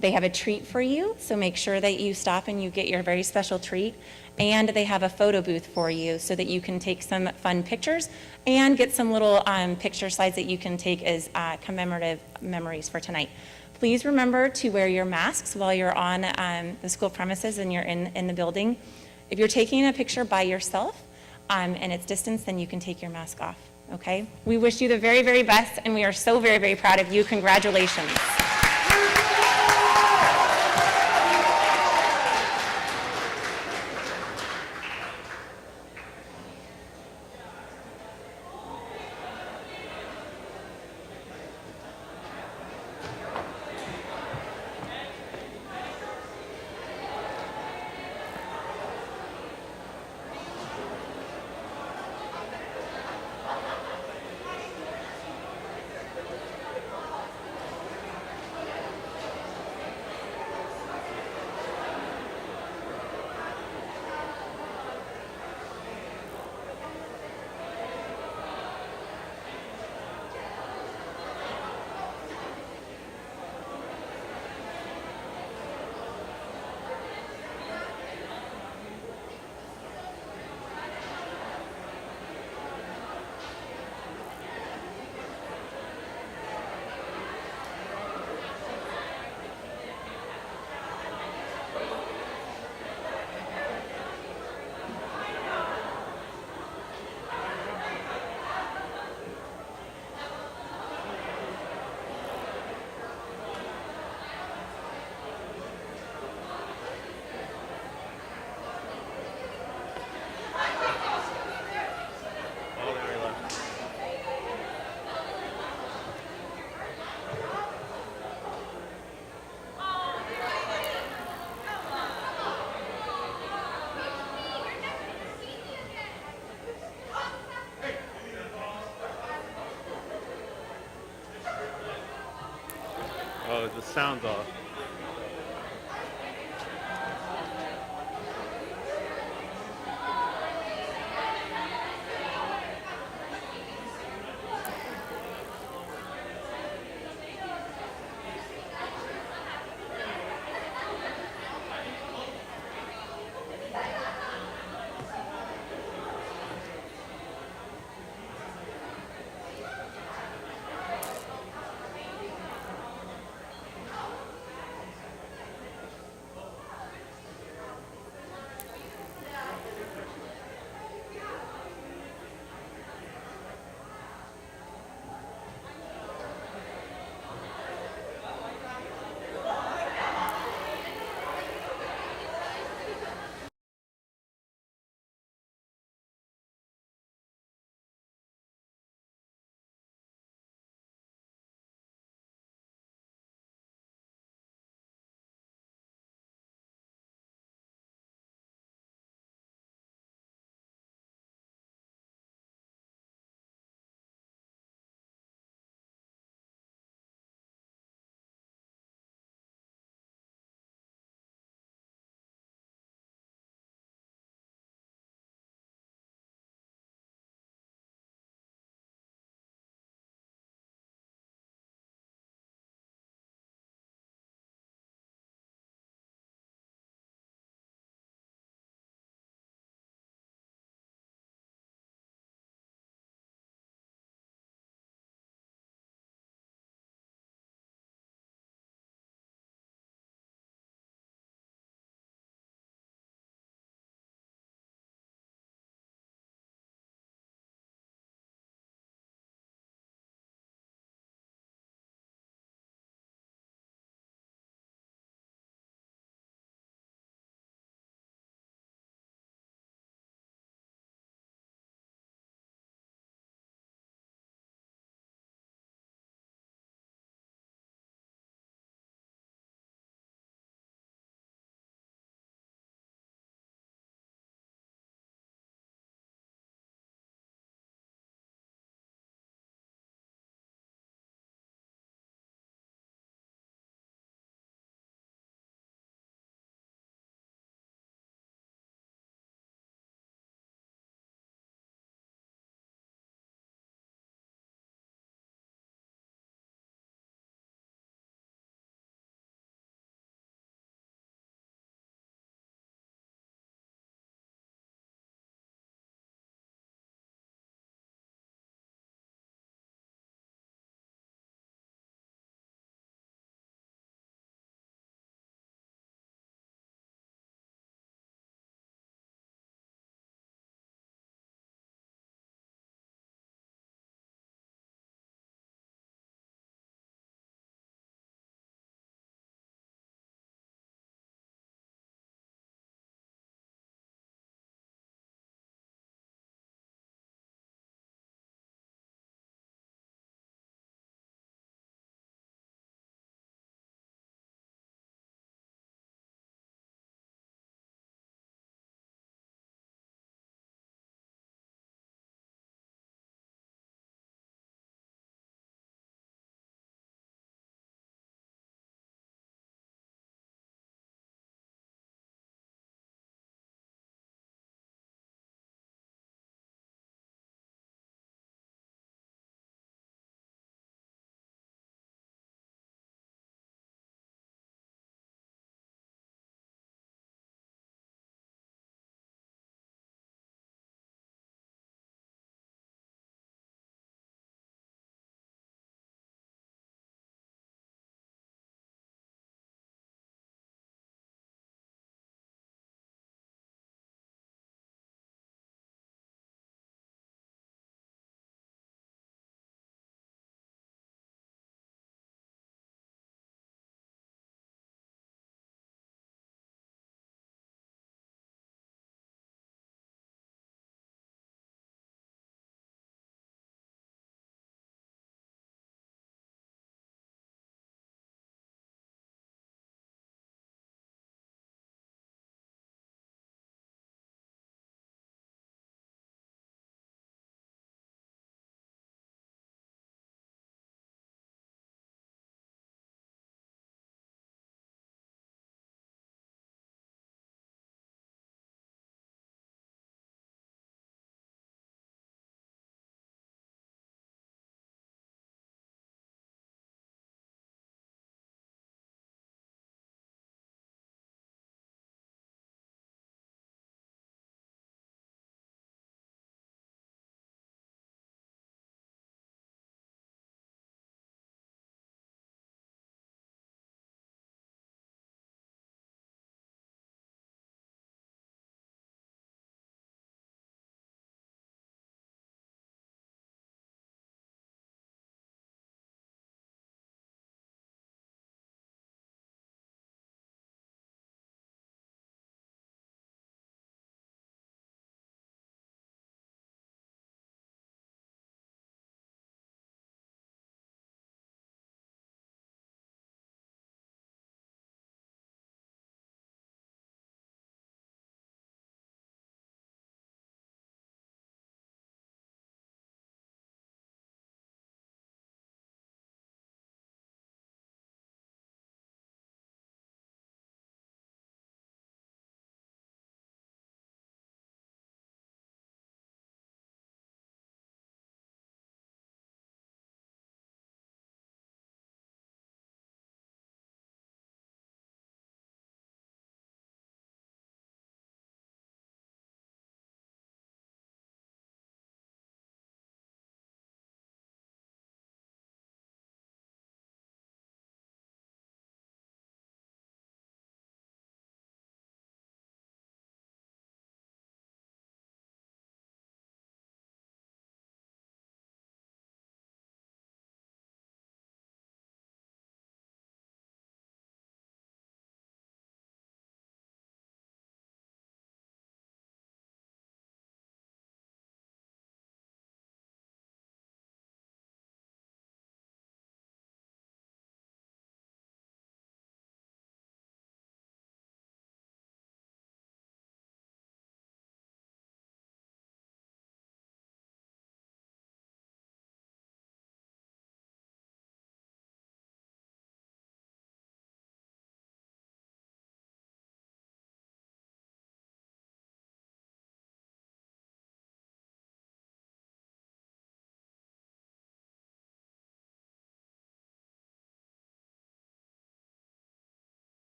They have a treat for you, so make sure that you stop and you get your very special treat. And they have a photo booth for you so that you can take some fun pictures and get some little picture slides that you can take as commemorative memories for tonight. Please remember to wear your masks while you're on the school premises and you're in the building. If you're taking a picture by yourself and it's distance, then you can take your mask off, okay? We wish you the very, very best, and we are so very, very proud of you. Congratulations. Oh, the sound's off.